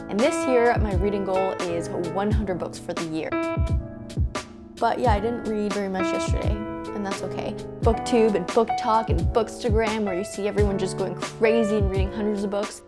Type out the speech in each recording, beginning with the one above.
And this year, my reading goal is 100 books for the year. But yeah, I didn't read very much yesterday, and that's okay. Booktube and book talk and bookstagram, where you see everyone just going crazy and reading hundreds of books.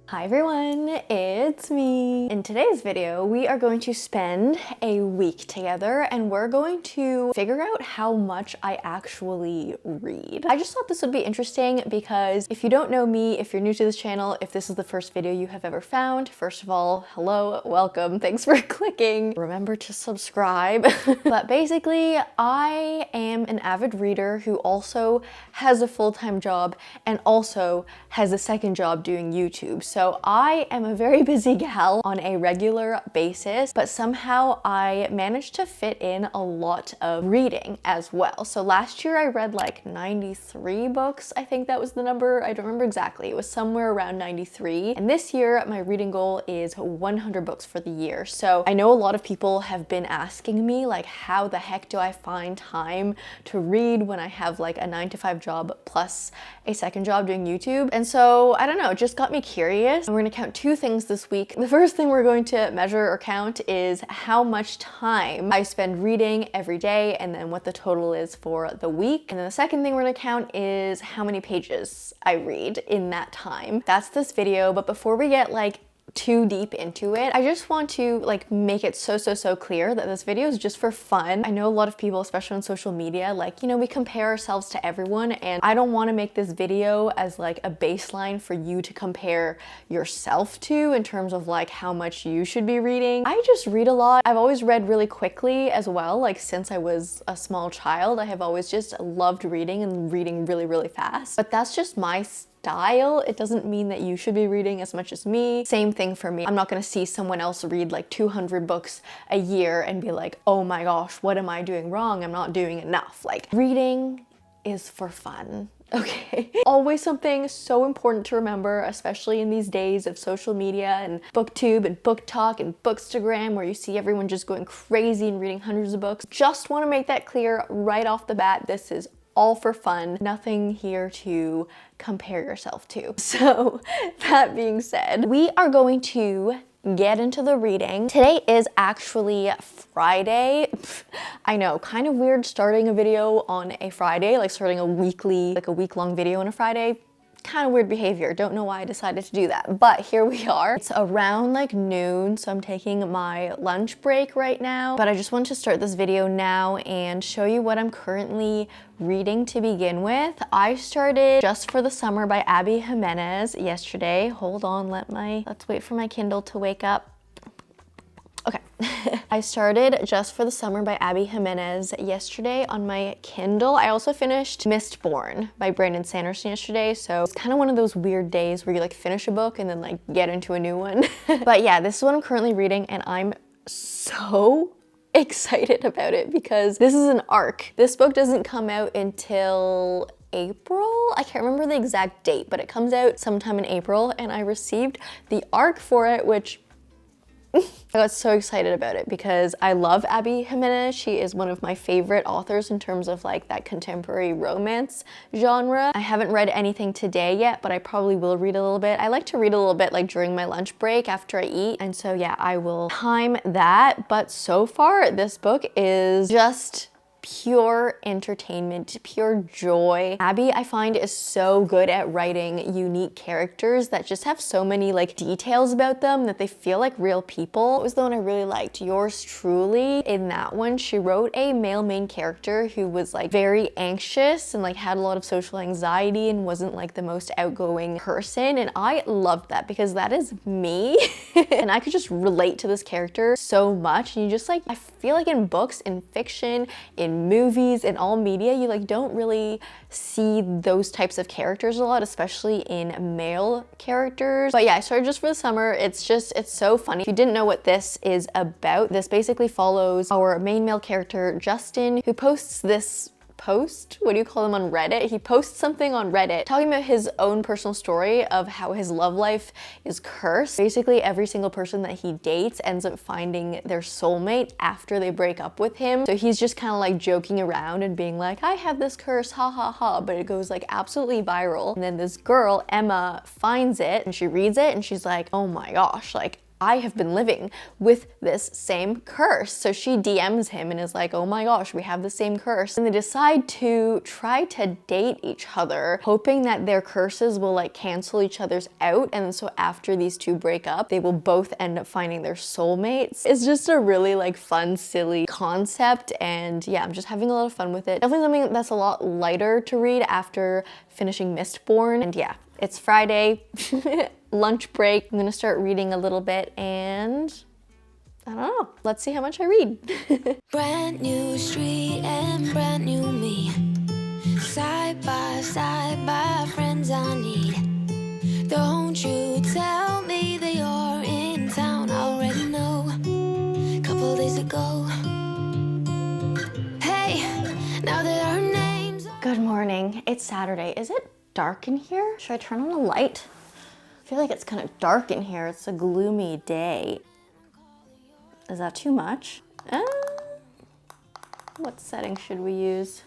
Hi everyone, it's me. In today's video, we are going to spend a week together and we're going to figure out how much I actually read. I just thought this would be interesting because if you don't know me, if you're new to this channel, if this is the first video you have ever found, first of all, hello, welcome, thanks for clicking. Remember to subscribe. But basically, I am an avid reader who also has a full-time job and also has a second job doing YouTube. So I am a very busy gal on a regular basis, but somehow I managed to fit in a lot of reading as well. So last year I read like 93 books, I think that was the number, I don't remember exactly. It was somewhere around 93. And this year my reading goal is 100 books for the year. So I know a lot of people have been asking me like, how the heck do I find time to read when I have like a 9-to-5 job plus a second job doing YouTube? And so I don't know, it just got me curious. And we're gonna count two things this week. The first thing we're going to measure or count is how much time I spend reading every day and then what the total is for the week. And then the second thing we're gonna count is how many pages I read in that time. That's this video, but before we get like too deep into it, I just want to like make it so clear that this video is just for fun. I know a lot of people, especially on social media, like, you know, we compare ourselves to everyone, and I don't want to make this video as like a baseline for you to compare yourself to in terms of like how much you should be reading. I just read a lot. I've always read really quickly as well. Like since I was a small child, I have always just loved reading and reading really fast. But that's just my style. It doesn't mean that you should be reading as much as me. Same thing for me. I'm not gonna see someone else read like 200 books a year and be like, oh my gosh, what am I doing wrong? I'm not doing enough. Like, reading is for fun. Okay. Always something so important to remember, especially in these days of social media and booktube and book talk and bookstagram, where you see everyone just going crazy and reading hundreds of books. Just want to make that clear right off the bat. This is all for fun, nothing here to compare yourself to. So that being said, we are going to get into the reading. Today is actually Friday. I know, kind of weird starting a video on a Friday, like starting a weekly, like a week-long video on a Friday. Kind of weird behavior. Don't know why I decided to do that, but here we are. It's around like noon, so I'm taking my lunch break right now, but I just want to start this video now and show you what I'm currently reading to begin with. I started Just for the Summer by Jimenez yesterday. Hold on, let's wait for my Kindle to wake up. Okay. I started Just for the Summer by Jimenez yesterday on my Kindle. I also finished Mistborn by Brandon Sanderson yesterday, so it's kind of one of those weird days where you like finish a book and then like get into a new one. But yeah, this is what I'm currently reading and I'm so excited about it because this is an arc. This book doesn't come out until April? I can't remember the exact date, but it comes out sometime in April and I received the arc for it, which I got so excited about it because I love Jimenez. She is one of my favorite authors in terms of like that contemporary romance genre. I haven't read anything today yet, but I probably will read a little bit. I like to read a little bit like during my lunch break after I eat. And so yeah, I will time that. But so far, this book is just pure entertainment, pure joy. Abby, I find, is so good at writing unique characters that just have so many like details about them that they feel like real people. What was the one I really liked? Yours Truly. In that one, she wrote a male main character who was like very anxious and like had a lot of social anxiety and wasn't like the most outgoing person. And I loved that because that is me. And I could just relate to this character so much. And you just like, I feel like in books, in fiction, in movies, in all media, you like don't really see those types of characters a lot, especially in male characters. But yeah, I started Just for the Summer. It's so funny. If you didn't know what this is about, this basically follows our main male character, Justin, who posts this post, what do you call them on Reddit? He posts something on Reddit talking about his own personal story of how his love life is cursed. Basically, every single person that he dates ends up finding their soulmate after they break up with him. So he's just kind of like joking around and being like, I have this curse, ha ha ha, but it goes like absolutely viral. And then this girl, Emma, finds it and she reads it and she's like, oh my gosh, like I have been living with this same curse. So she DMs him and is like, oh my gosh, we have the same curse. And they decide to try to date each other, hoping that their curses will like cancel each other's out. And so after these two break up, they will both end up finding their soulmates. It's just a really like fun, silly concept. And yeah, I'm just having a lot of fun with it. Definitely something that's a lot lighter to read after finishing Mistborn. And yeah, it's Friday. Lunch break. I'm gonna start reading a little bit and I don't know. Let's see how much I read. Brand new street and brand new me. Side by friends I need. Don't you tell me that you're in town. I already know. Couple days ago. Hey, now that our names are... Good morning. It's Saturday. Is it dark in here? Should I turn on the light? I feel like it's kind of dark in here. It's a gloomy day. Is that too much? What setting should we use?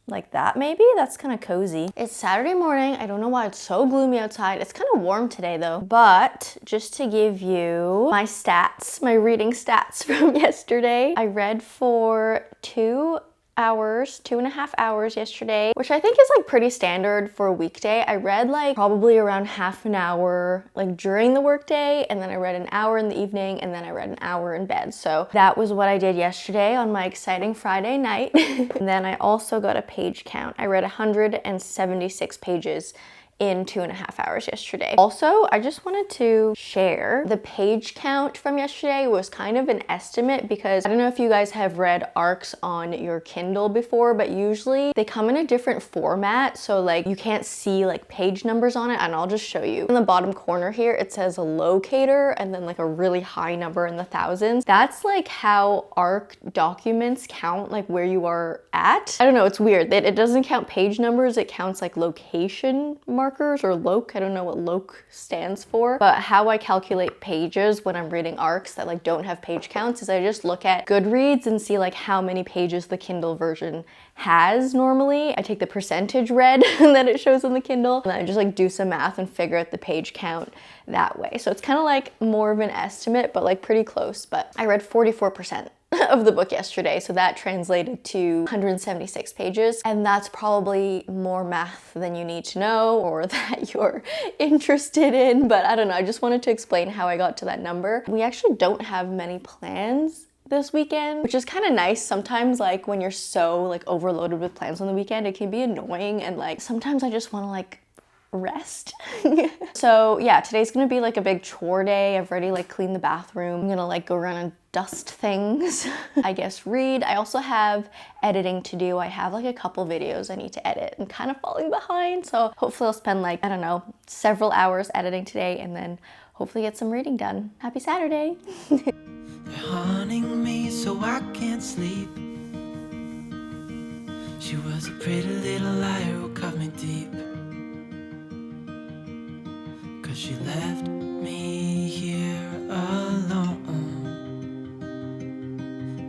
Like that maybe? That's kind of cozy. It's Saturday morning. I don't know why it's so gloomy outside. It's kind of warm today though. But just to give you my stats, my reading stats from yesterday, I read for 2.5 hours yesterday, which I think is like pretty standard for a weekday. I read like probably around half an hour like during the workday, and then I read an hour in the evening, and then I read an hour in bed. So that was what I did yesterday on my exciting Friday night. And then I also got a page count. I read 176 pages in 2.5 hours yesterday. Also, I just wanted to share the page count from yesterday was kind of an estimate because I don't know if you guys have read ARCs on your Kindle before, but usually they come in a different format. So like you can't see like page numbers on it, and I'll just show you. In the bottom corner here, it says a locator and then like a really high number in the thousands. That's like how ARC documents count like where you are at. I don't know, it's weird. It doesn't count page numbers, it counts like location markers or loc. I don't know what loc stands for, but how I calculate pages when I'm reading ARCs that like don't have page counts is I just look at Goodreads and see like how many pages the Kindle version has normally. I take the percentage read that it shows on the Kindle, and then I just like do some math and figure out the page count that way. So it's kind of like more of an estimate, but like pretty close. But I read 44% of the book yesterday, so that translated to 176 pages, and that's probably more math than you need to know or that you're interested in, but I don't know, I just wanted to explain how I got to that number. We actually don't have many plans this weekend, which is kind of nice. Sometimes like when you're so like overloaded with plans on the weekend, it can be annoying, and like sometimes I just want to like rest. So yeah, today's gonna be like a big chore day. I've already like cleaned the bathroom. I'm gonna like go around and dust things. I guess read. I also have editing to do. I have like a couple videos I need to edit. I'm kind of falling behind, so hopefully I'll spend like, I don't know, several hours editing today and then hopefully get some reading done. Happy Saturday. They're haunting me so I can't sleep. She was a pretty little liar who cut me deep. 'Cause she left me here alone.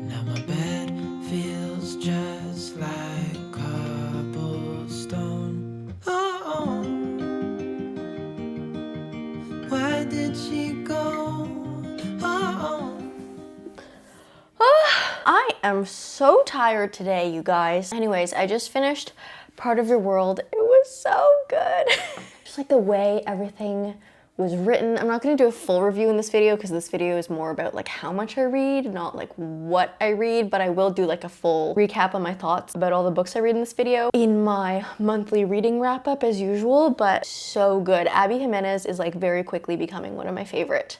Now my bed feels just like cobblestone. Oh, why did she go? Oh. I am so tired today, you guys. Anyways, I just finished Part of Your World. It was so good. Just like the way everything was written. I'm not gonna do a full review in this video because this video is more about like how much I read, not like what I read, but I will do like a full recap on my thoughts about all the books I read in this video in my monthly reading wrap up as usual, but so good. Abby Jimenez is like very quickly becoming one of my favorite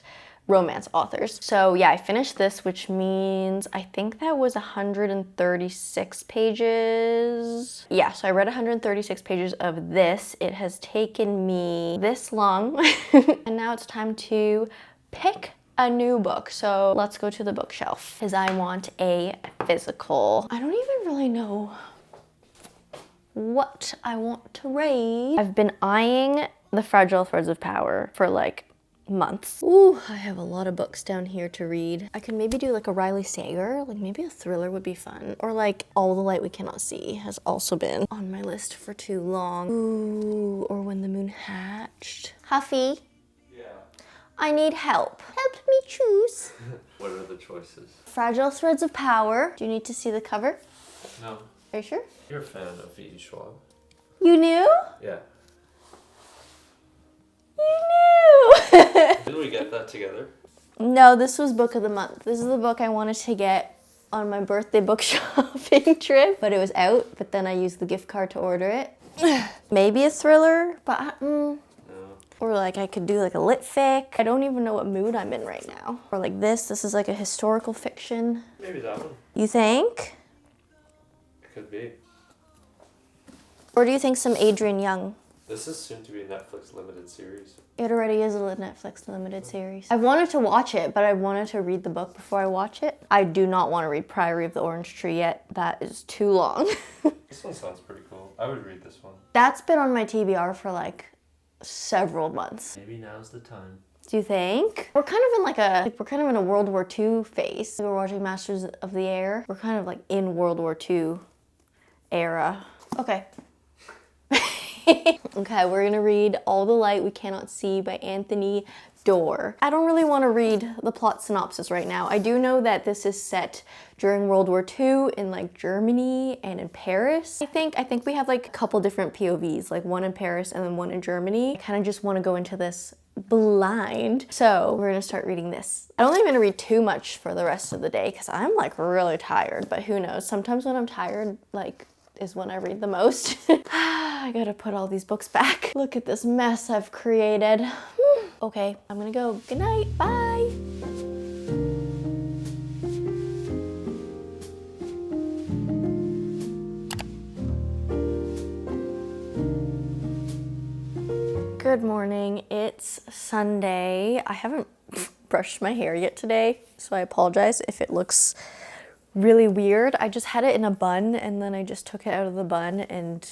romance authors. So yeah, I finished this, which means I think that was 136 pages. Yeah, so I read 136 pages of this. It has taken me this long. And now it's time to pick a new book. So let's go to the bookshelf because I want a physical. I don't even really know what I want to read. I've been eyeing The Fragile Threads of Power for like months. Ooh, I have a lot of books down here to read. I could maybe do like a Riley Sager, like maybe a thriller would be fun. Or like All the Light We Cannot See has also been on my list for too long. Ooh, or When the Moon Hatched. Huffy. Yeah. I need help. Help me choose. What are the choices? Fragile Threads of Power. Do you need to see the cover? No. Are you sure? You're a fan of V.E. Schwab. You knew? Yeah. You knew! Didn't we get that together? No, this was book of the month. This is the book I wanted to get on my birthday book shopping trip, but it was out, but then I used the gift card to order it. Maybe a thriller, but No. or like I could do like a lit fic. I don't even know what mood I'm in right now. Or like this is like a historical fiction. Maybe that one. You think? It could be. Or do you think some Adrian Young? This is soon to be a Netflix limited series. It already is a Netflix limited series. I wanted to watch it, but I wanted to read the book before I watch it. I do not want to read Priory of the Orange Tree yet. That is too long. This one sounds pretty cool. I would read this one. That's been on my TBR for like several months. Maybe now's the time. Do you think? We're kind of in a World War II phase. We're watching Masters of the Air. We're kind of like in World War II era. Okay. Okay, we're gonna read All the Light We Cannot See by Anthony Doerr. I don't really want to read the plot synopsis right now. I do know that this is set during World War II in like Germany and in Paris. I think we have like a couple different POVs, like one in Paris and then one in Germany. I kind of just want to go into this blind. So we're gonna start reading this. I don't think I'm gonna read too much for the rest of the day because I'm like really tired, but who knows? Sometimes when I'm tired, like is when I read the most. I gotta put all these books back. Look at this mess I've created. Okay, I'm gonna go. Good night, bye. Good morning, it's Sunday. I haven't brushed my hair yet today, so I apologize if it looks really weird. I just had it in a bun and then I just took it out of the bun and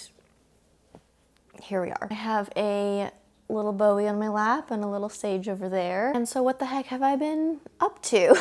here we are. I have a little Bowie on my lap and a little sage over there. And so what the heck have I been up to?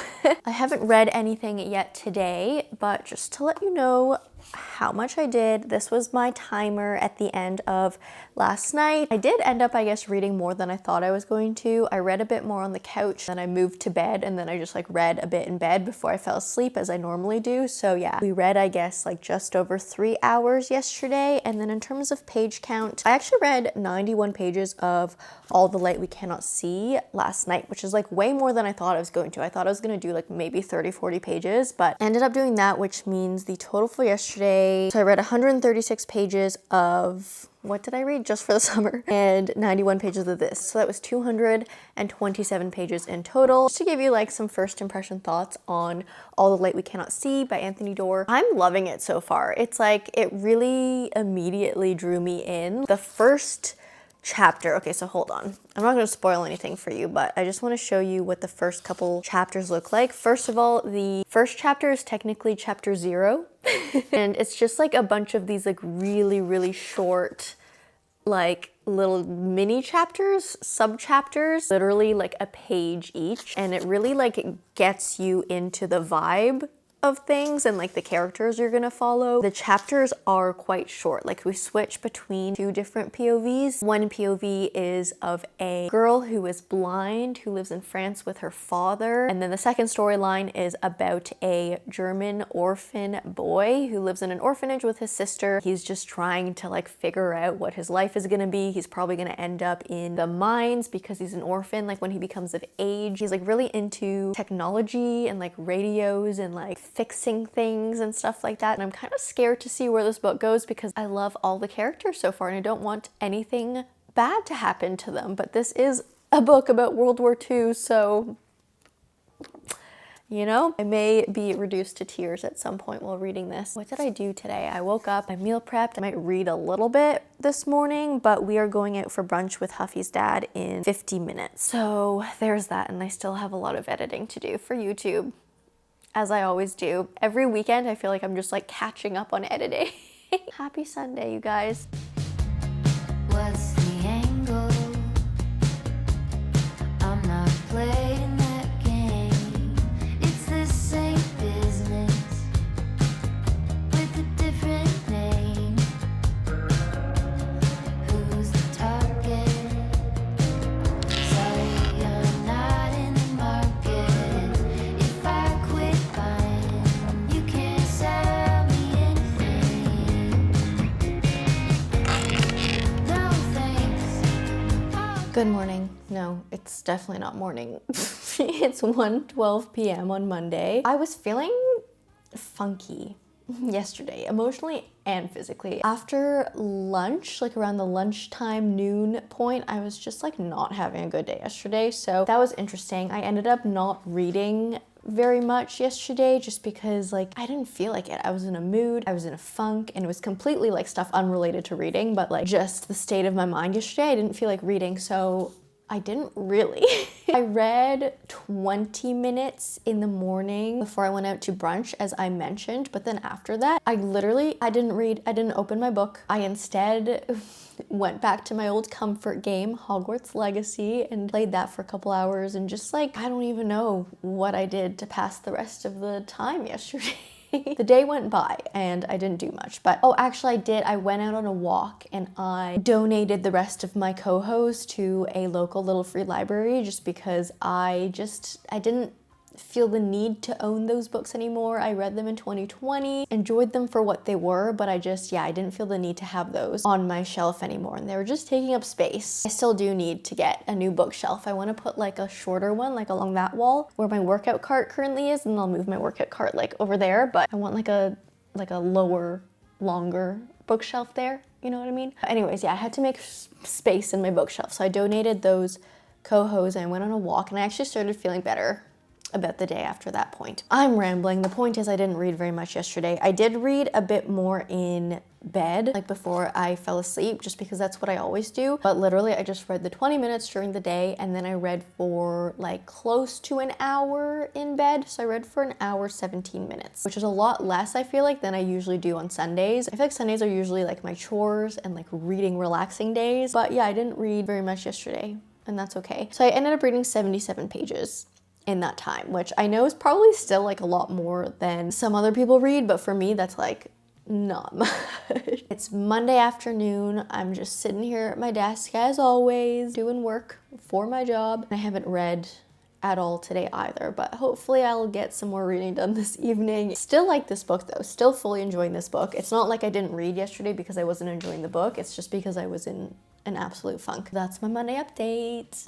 I haven't read anything yet today, but just to let you know how much I did, this was my timer at the end of last night. I did end up, I guess, reading more than I thought I was going to. I read a bit more on the couch, then I moved to bed, and then I just like read a bit in bed before I fell asleep as I normally do. So yeah, we read, I guess, like just over 3 hours yesterday. And then in terms of page count, I actually read 91 pages of All the Light We Cannot See last night, which is like way more than I thought I was going to. I thought I was going to do like maybe 30, 40 pages, but I ended up doing that, which means the total for yesterday. So I read 136 pages of, what did I read just for the summer? And 91 pages of this. So that was 227 pages in total. Just to give you like some first impression thoughts on All the Light We Cannot See by Anthony Doerr. I'm loving it so far. It's like, it really immediately drew me in. The first chapter, okay, so hold on. I'm not gonna spoil anything for you, but I just wanna show you what the first couple chapters look like. First of all, the first chapter is technically chapter 0. And it's just like a bunch of these like really, really short, like little mini chapters, sub-chapters, literally like a page each. And it really like gets you into the vibe of things and like the characters you're gonna follow. The chapters are quite short. Like we switch between 2 different POVs. One POV is of a girl who is blind, who lives in France with her father. And then the second storyline is about a German orphan boy who lives in an orphanage with his sister. He's just trying to like figure out what his life is gonna be. He's probably gonna end up in the mines because he's an orphan. Like when he becomes of age, he's like really into technology and like radios and like fixing things and stuff like that. And I'm kind of scared to see where this book goes because I love all the characters so far and I don't want anything bad to happen to them. But this is a book about World War II, so you know? I may be reduced to tears at some point while reading this. What did I do today? I woke up, I meal prepped. I might read a little bit this morning, but we are going out for brunch with Huffy's dad in 50 minutes. So there's that, and I still have a lot of editing to do for YouTube, as I always do. Every weekend, I feel like I'm just like catching up on editing. Happy Sunday, you guys. What's the angle? I'm not playing that game. It's the same business with a different name. Who's the target? Sorry, I'm not in the market. If I quit buying, you can't sell me anything. No thanks. Good morning. No, it's definitely not morning. It's 1:12 p.m. on Monday. I was feeling funky yesterday, emotionally and physically. After lunch, like around the lunchtime noon point, I was just like not having a good day yesterday. So that was interesting. I ended up not reading very much yesterday just because like I didn't feel like it. I was in a mood, I was in a funk, and it was completely like stuff unrelated to reading, but like just the state of my mind yesterday, I didn't feel like reading, so I didn't really. I read 20 minutes in the morning before I went out to brunch, as I mentioned, but then after that, I didn't read, I didn't open my book. I instead went back to my old comfort game, Hogwarts Legacy, and played that for a couple hours, and just like, I don't even know what I did to pass the rest of the time yesterday. The day went by and I didn't do much, but oh, actually I did. I went out on a walk and I donated the rest of my cohos to a local little free library just because I didn't feel the need to own those books anymore. I read them in 2020, enjoyed them for what they were, but I didn't feel the need to have those on my shelf anymore, and they were just taking up space. I still do need to get a new bookshelf. I want to put like a shorter one, like along that wall where my workout cart currently is, and I'll move my workout cart like over there, but I want like a lower, longer bookshelf there, you know what I mean? Anyways, yeah, I had to make space in my bookshelf, so I donated those cohos and I went on a walk, and I actually started feeling better about the day after that point. I'm rambling. The point is I didn't read very much yesterday. I did read a bit more in bed, like before I fell asleep, just because that's what I always do. But literally I just read the 20 minutes during the day, and then I read for like close to an hour in bed. So I read for an hour, 17 minutes, which is a lot less, I feel like, than I usually do on Sundays. I feel like Sundays are usually like my chores and like reading, relaxing days. But yeah, I didn't read very much yesterday, and that's okay. So I ended up reading 77 pages in that time, which I know is probably still like a lot more than some other people read, but for me that's like not much. It's Monday afternoon. I'm just sitting here at my desk as always, doing work for my job. I haven't read at all today either, but hopefully I'll get some more reading done this evening. Still like this book though, still fully enjoying this book. It's not like I didn't read yesterday because I wasn't enjoying the book, it's just because I was in an absolute funk. That's my Monday update.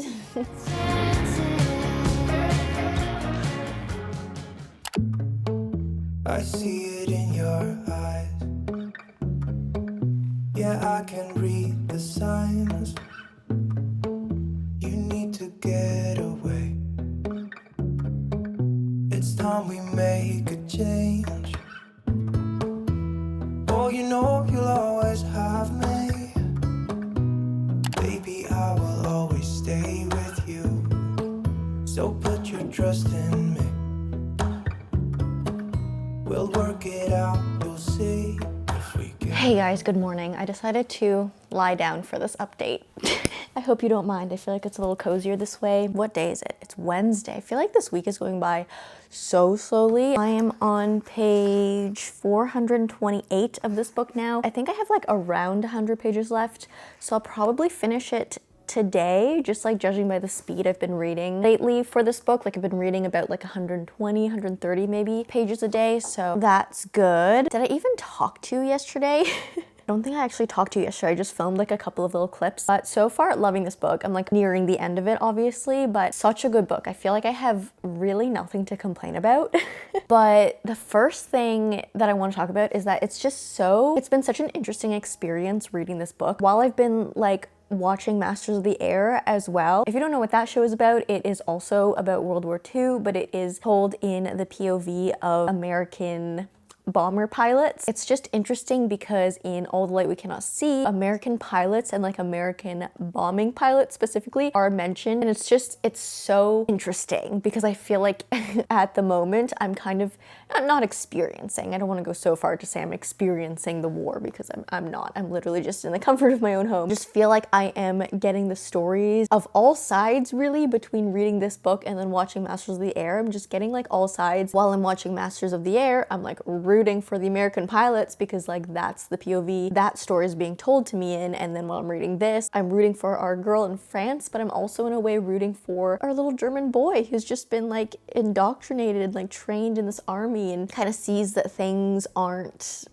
I see it in your eyes. Yeah, I can read the signs. You need to get away. It's time we make a change. Oh, you know you'll always have me. Baby, I will always stay with you. So put your trust in me. We'll work it out, you'll see if we can. Hey guys, good morning. I decided to lie down for this update. I hope you don't mind. I feel like it's a little cozier this way. What day is it? It's Wednesday. I feel like this week is going by so slowly. I am on page 428 of this book now. I think I have like around 100 pages left, so I'll probably finish it today, just like judging by the speed I've been reading lately for this book. Like I've been reading about like 120, 130 maybe pages a day, so that's good. Did I even talk to you yesterday? I don't think I actually talked to you yesterday. I just filmed like a couple of little clips. But so far, loving this book. I'm like nearing the end of it, obviously, but such a good book. I feel like I have really nothing to complain about. But the first thing that I want to talk about is that it's been such an interesting experience reading this book. While I've been like watching Masters of the Air as well. If you don't know what that show is about, it is also about World War II, but it is told in the POV of American bomber pilots. It's just interesting because in All the Light We Cannot See, American pilots and like American bombing pilots specifically are mentioned, and it's so interesting because I feel like at the moment I'm kind of not experiencing, I don't want to go so far to say I'm experiencing the war because I'm not. I'm literally just in the comfort of my own home. Just feel like I am getting the stories of all sides really between reading this book and then watching Masters of the Air. I'm just getting like all sides. While I'm watching Masters of the Air, I'm like rooting for the American pilots because like that's the POV that story is being told to me in, and then while I'm reading this, I'm rooting for our girl in France, but I'm also in a way rooting for our little German boy who's just been like indoctrinated, like trained in this army and kind of sees that things aren't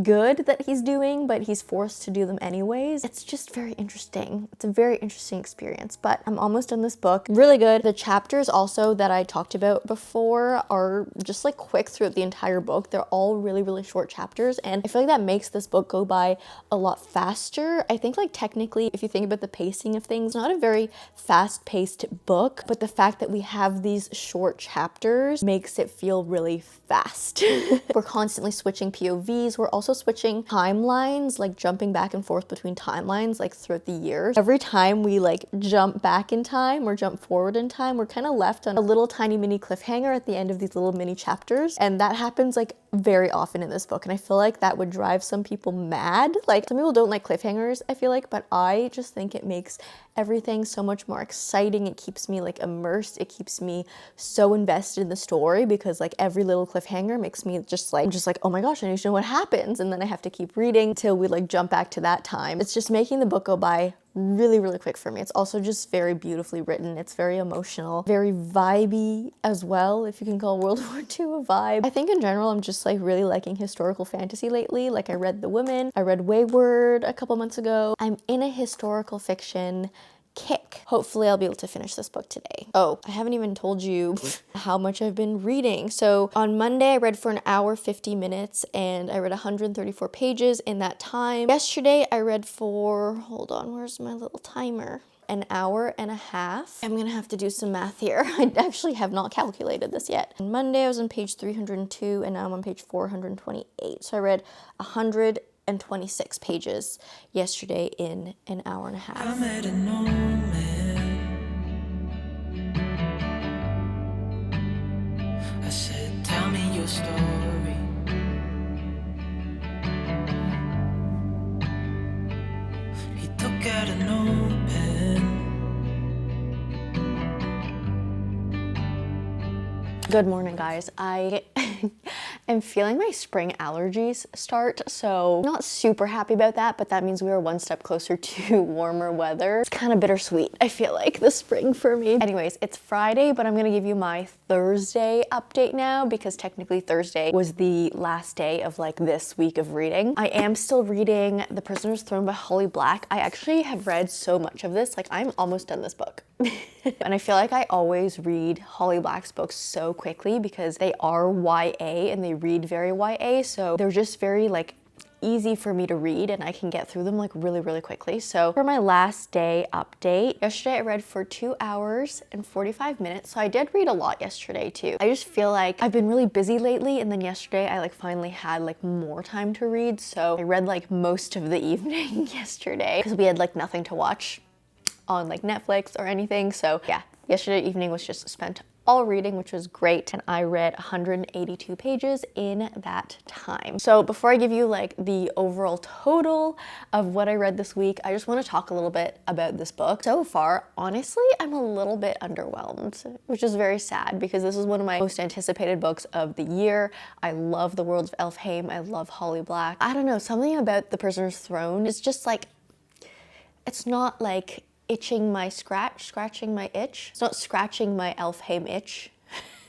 good that he's doing, but he's forced to do them anyways. It's just very interesting. It's a very interesting experience, but I'm almost done this book. Really good. The chapters also that I talked about before are just like quick throughout the entire book. They're all really, really short chapters, and I feel like that makes this book go by a lot faster. I think like technically, if you think about the pacing of things, not a very fast-paced book, but the fact that we have these short chapters makes it feel really fast. We're constantly switching POVs. We're also switching timelines, like jumping back and forth between timelines like throughout the years. Every time we like jump back in time or jump forward in time, we're kind of left on a little tiny mini cliffhanger at the end of these little mini chapters, and that happens like very often in this book, and I feel like that would drive some people mad. Like some people don't like cliffhangers, I feel like, but I just think it makes everything so much more exciting. It keeps me like immersed. It keeps me so invested in the story because like every little cliffhanger makes me just like, oh my gosh, I need to know what happens. And then I have to keep reading till we like jump back to that time. It's just making the book go by really, really quick for me. It's also just very beautifully written. It's very emotional, very vibey as well, if you can call World War II a vibe. I think in general, I'm just like really liking historical fantasy lately. Like I read The Women, I read Wayward a couple months ago. I'm in a historical fiction kick. Hopefully I'll be able to finish this book today. Oh, I haven't even told you how much I've been reading. So on Monday I read for an hour 50 minutes and I read 134 pages in that time. Yesterday I read for, hold on, where's my little timer? An hour and a half. I'm gonna have to do some math here. I actually have not calculated this yet. On Monday I was on page 302 and now I'm on page 428. So I read 126 pages yesterday in an hour and a half. I met an old man. I said, tell me your story. He took out a notepad. Good morning, guys. I am feeling my spring allergies start, so not super happy about that, but that means we are one step closer to warmer weather. It's kind of bittersweet, I feel like, the spring for me. Anyways, it's Friday, but I'm gonna give you my Thursday update now because technically Thursday was the last day of like this week of reading. I am still reading The Prisoner's Throne by Holly Black. I actually have read so much of this, like I'm almost done this book. And I feel like I always read Holly Black's books so quickly because they are YA and they read very YA, so they're just very like easy for me to read and I can get through them like really, really quickly. So for my last day update, yesterday I read for 2 hours and 45 minutes. So I did read a lot yesterday too. I just feel like I've been really busy lately, and then yesterday I like finally had like more time to read. So I read like most of the evening yesterday because we had like nothing to watch on like Netflix or anything. So yeah, yesterday evening was just spent all reading, which was great, and I read 182 pages in that time. So before I give you like the overall total of what I read this week, I just want to talk a little bit about this book. So far, honestly, I'm a little bit underwhelmed, which is very sad because this is one of my most anticipated books of the year. I love the world of Elfhame. I love Holly Black. I don't know, something about The Prisoner's Throne is just like, it's not like scratching my itch. It's not scratching my Elfhame itch.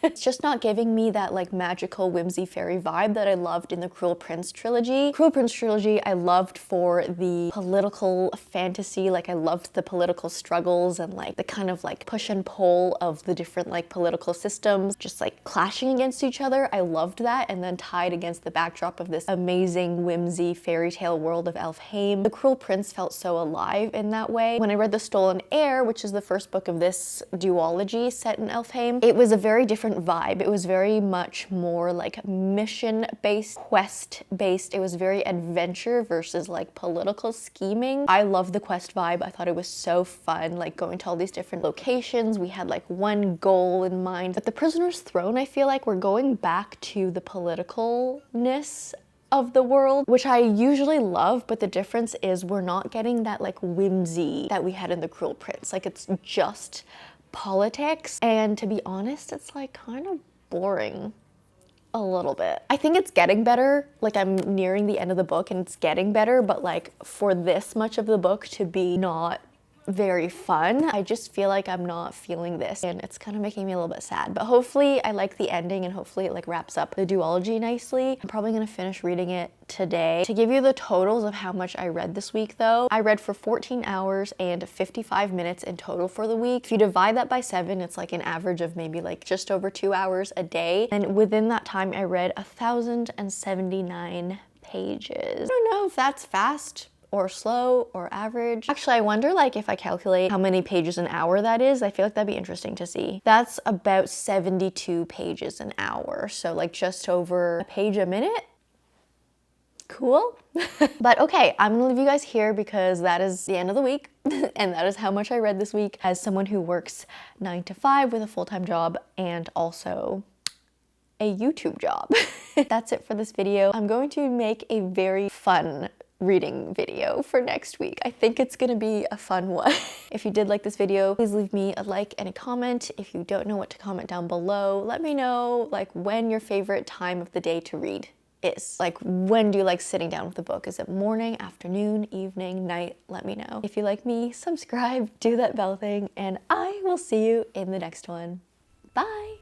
It's just not giving me that like magical whimsy fairy vibe that I loved in the Cruel Prince trilogy. Cruel Prince trilogy I loved for the political fantasy, like I loved the political struggles and like the kind of like push and pull of the different like political systems just like clashing against each other. I loved that, and then tied against the backdrop of this amazing whimsy fairy tale world of Elfhame. The Cruel Prince felt so alive in that way. When I read The Stolen Heir, which is the first book of this duology set in Elfhame, it was a very different vibe. It was very much more like mission-based, quest-based. It was very adventure versus like political scheming. I love the quest vibe. I thought it was so fun, like going to all these different locations. We had like one goal in mind. But The Prisoner's Throne, I feel like we're going back to the politicalness of the world, which I usually love, but the difference is we're not getting that like whimsy that we had in The Cruel Prince. Like it's just politics, and to be honest, it's like kind of boring a little bit. I think it's getting better. Like I'm nearing the end of the book and it's getting better, but like for this much of the book to be not very fun, I just feel like I'm not feeling this, and it's kind of making me a little bit sad. But hopefully I like the ending, and hopefully it like wraps up the duology nicely. I'm probably gonna finish reading it today. To give you the totals of how much I read this week though, I read for 14 hours and 55 minutes in total for the week. If you divide that by 7, it's like an average of maybe like just over 2 hours a day. And within that time I read 1,079 pages. I don't know if that's fast or slow or average. Actually, I wonder like if I calculate how many pages an hour that is, I feel like that'd be interesting to see. That's about 72 pages an hour. So like just over a page a minute. Cool. But okay, I'm gonna leave you guys here because that is the end of the week and that is how much I read this week as someone who works 9 to 5 with a full-time job and also a YouTube job. That's it for this video. I'm going to make a very fun reading video for next week. I think it's gonna be a fun one. If you did like this video, please leave me a like and a comment. If you don't know what to comment down below, let me know like when your favorite time of the day to read is. Like when do you like sitting down with a book? Is it morning, afternoon, evening, night? Let me know. If you like me, subscribe, do that bell thing, and I will see you in the next one. Bye!